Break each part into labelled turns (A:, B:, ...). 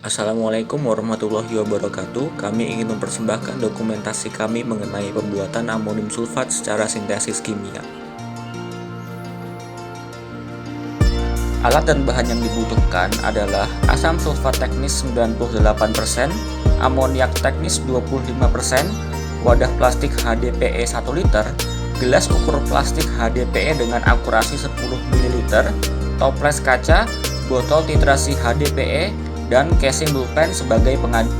A: Assalamualaikum warahmatullahi wabarakatuh. Kami ingin mempersembahkan dokumentasi kami mengenai pembuatan amonium sulfat secara sintesis kimia. Alat dan bahan yang dibutuhkan adalah asam sulfat teknis 98%, amoniak teknis 25%, wadah plastik HDPE 1 liter, gelas ukur plastik HDPE dengan akurasi 10 ml, toples kaca, botol titrasi HDPE, dan casing bulpen sebagai pengadu.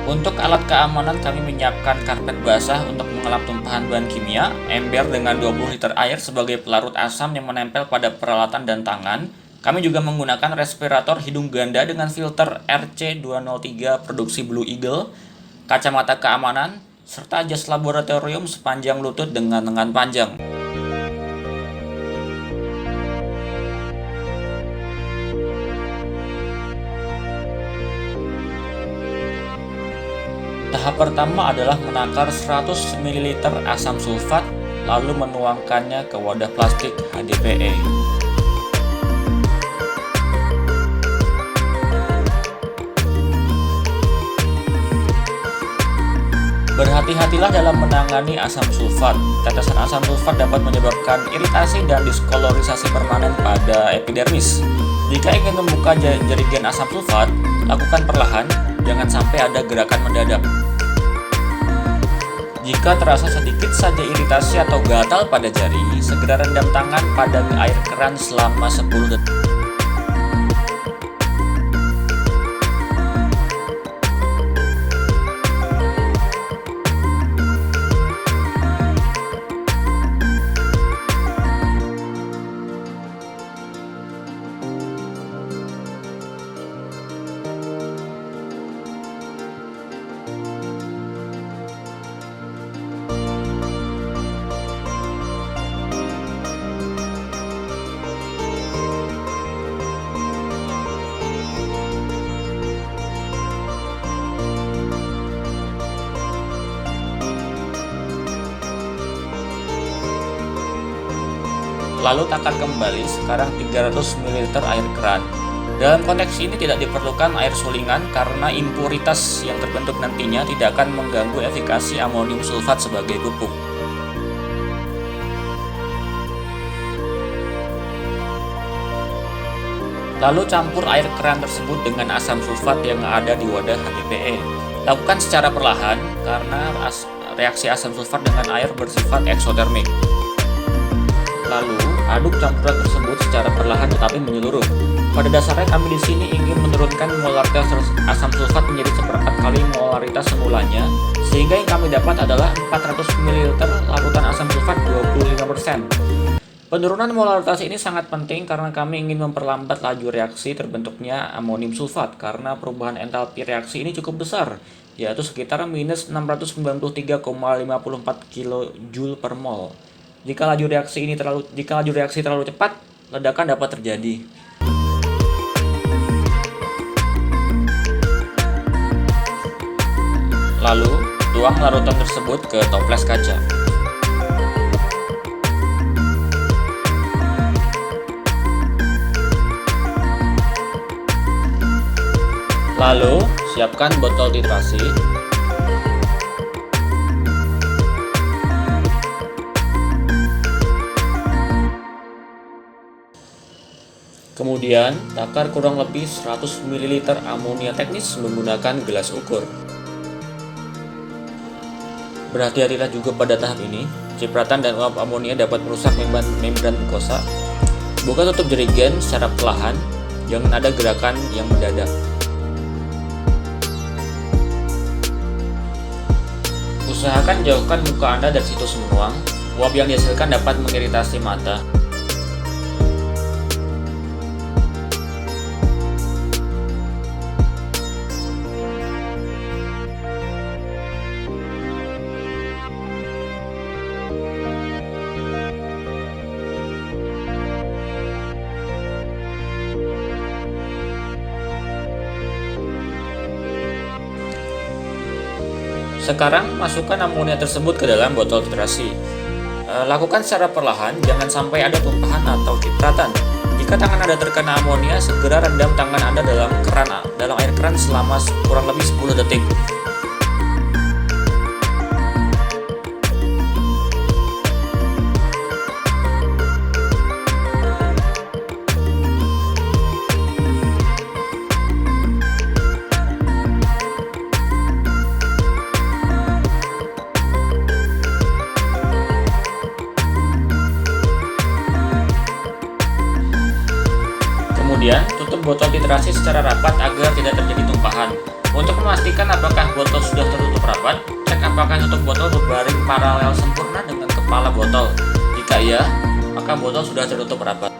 A: Untuk alat keamanan kami menyiapkan karpet basah untuk mengelap tumpahan bahan kimia, ember dengan 20 liter air sebagai pelarut asam yang menempel pada peralatan dan tangan. Kami juga menggunakan respirator hidung ganda dengan filter RC203 produksi Blue Eagle, kacamata keamanan, serta jas laboratorium sepanjang lutut dengan lengan panjang. Tahap pertama adalah menakar 100 ml asam sulfat, lalu menuangkannya ke wadah plastik HDPE. Berhati-hatilah dalam menangani asam sulfat. Tetesan asam sulfat dapat menyebabkan iritasi dan diskolorisasi permanen pada epidermis. Jika ingin membuka jerigen asam sulfat, lakukan perlahan, jangan sampai ada gerakan mendadak. Jika terasa sedikit saja iritasi atau gatal pada jari, segera rendam tangan pada air keran selama 10 detik. Lalu takar kembali sekarang 300 ml air keran. Dalam konteks ini tidak diperlukan air sulingan karena impuritas yang terbentuk nantinya tidak akan mengganggu efikasi amonium sulfat sebagai pupuk. Lalu campur air keran tersebut dengan asam sulfat yang ada di wadah HDPE. Lakukan secara perlahan karena reaksi asam sulfat dengan air bersifat eksotermik. Lalu, aduk campuran tersebut secara perlahan tetapi menyeluruh. Pada dasarnya kami di sini ingin menurunkan molaritas asam sulfat menjadi seperempat kali molaritas semulanya, sehingga yang kami dapat adalah 400 ml larutan asam sulfat 25%. Penurunan molaritas ini sangat penting karena kami ingin memperlambat laju reaksi terbentuknya amonium sulfat karena perubahan entalpi reaksi ini cukup besar, yaitu sekitar minus 693,54 kJ per mol. Jika laju reaksi terlalu cepat, ledakan dapat terjadi. Lalu, tuang larutan tersebut ke toples kaca. Lalu, siapkan botol titrasi. Kemudian, takar kurang lebih 100 ml amonia teknis menggunakan gelas ukur. Berhati-hatilah juga pada tahap ini, cipratan dan uap amonia dapat merusak membran mukosa. Buka tutup jerigen secara perlahan, jangan ada gerakan yang mendadak. Usahakan jauhkan muka Anda dari situs menuang. Uap yang dihasilkan dapat mengiritasi mata. Sekarang masukkan amonia tersebut ke dalam botol titrasi. Lakukan secara perlahan, jangan sampai ada tumpahan atau cipratan. Jika tangan Anda terkena amonia, segera rendam tangan Anda dalam air keran selama kurang lebih 10 detik. Kemudian, tutup botol titrasi secara rapat agar tidak terjadi tumpahan. Untuk memastikan apakah botol sudah tertutup rapat, cek apakah tutup botol berbaring paralel sempurna dengan kepala botol. Jika iya, maka botol sudah tertutup rapat.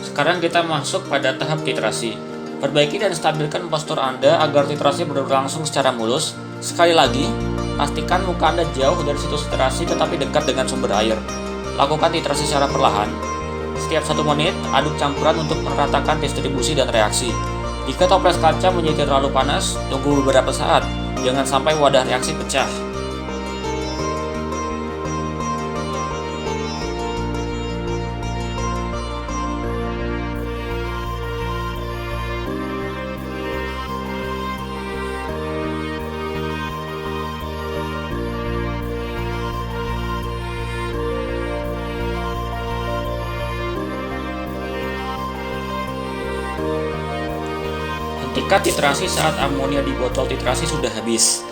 A: Sekarang kita masuk pada tahap titrasi. Perbaiki dan stabilkan postur Anda agar titrasi berlangsung secara mulus. Sekali lagi, pastikan muka Anda jauh dari situs titrasi tetapi dekat dengan sumber air. Lakukan titrasi secara perlahan. Setiap 1 menit, aduk campuran untuk meratakan distribusi dan reaksi. Jika toples kaca menjadi terlalu panas, tunggu beberapa saat. Jangan sampai wadah reaksi pecah. Hentikan titrasi saat amonia di botol titrasi sudah habis.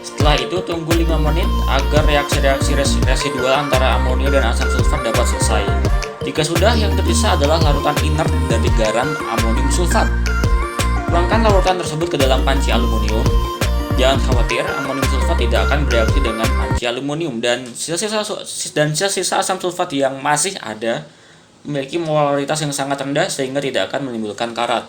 A: Setelah itu tunggu 5 menit agar reaksi-reaksi residual antara amonia dan asam sulfat dapat selesai. Jika sudah, yang tersisa adalah larutan inert dari garam amonium sulfat. Tuangkan larutan tersebut ke dalam panci aluminium. Jangan khawatir, amonium sulfat tidak akan bereaksi dengan panci aluminium dan sisa-sisa asam sulfat yang masih ada memiliki molaritas yang sangat rendah sehingga tidak akan menimbulkan karat.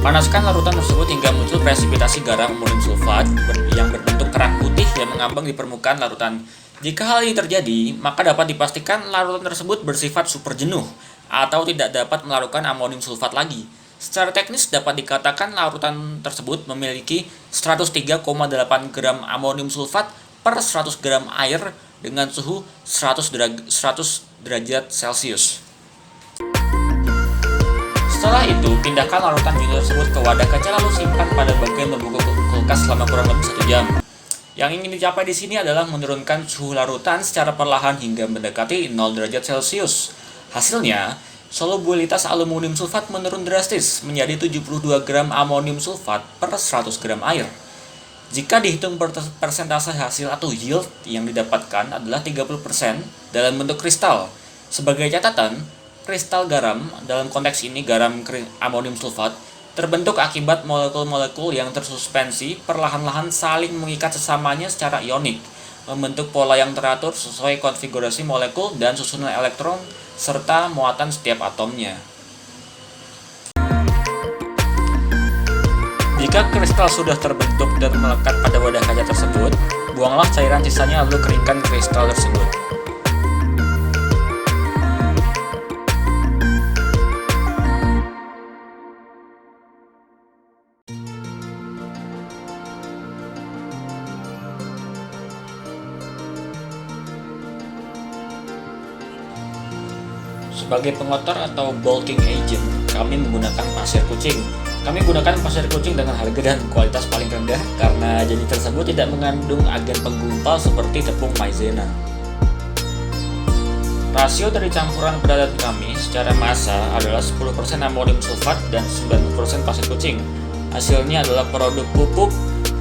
A: Panaskan larutan tersebut hingga muncul presipitasi garam amonium sulfat yang berbentuk kerak putih yang mengambang di permukaan larutan. Jika hal ini terjadi, maka dapat dipastikan larutan tersebut bersifat super jenuh atau tidak dapat melarukan amonium sulfat lagi. Secara teknis dapat dikatakan larutan tersebut memiliki 103,8 gram amonium sulfat per 100 gram air dengan suhu 100 derajat Celcius. Setelah itu, pindahkan larutan jenuh tersebut ke wadah kaca lalu simpan pada bagian pembuka kulkas selama kurang lebih 1 jam. Yang ingin dicapai di sini adalah menurunkan suhu larutan secara perlahan hingga mendekati 0 derajat Celcius. Hasilnya, solubilitas aluminium sulfat menurun drastis menjadi 72 gram amonium sulfat per 100 gram air. Jika dihitung persentase hasil atau yield yang didapatkan adalah 30% dalam bentuk kristal. Sebagai catatan, kristal garam, dalam konteks ini garam amonium sulfat, terbentuk akibat molekul-molekul yang tersuspensi perlahan-lahan saling mengikat sesamanya secara ionik, membentuk pola yang teratur sesuai konfigurasi molekul dan susunan elektron serta muatan setiap atomnya. Jika kristal sudah terbentuk dan melekat pada wadah kaca tersebut, buanglah cairan sisanya lalu keringkan kristal tersebut. Sebagai pengotor atau bolting agent, kami menggunakan pasir kucing. Kami gunakan pasir kucing dengan harga dan kualitas paling rendah karena jenis tersebut tidak mengandung agen penggumpal seperti tepung maizena. Rasio dari campuran peradat kami secara massa adalah 10% amonium sulfat dan 90% pasir kucing. Hasilnya adalah produk pupuk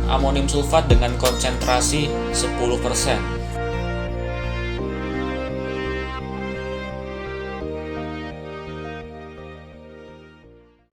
A: amonium sulfat dengan konsentrasi 10%.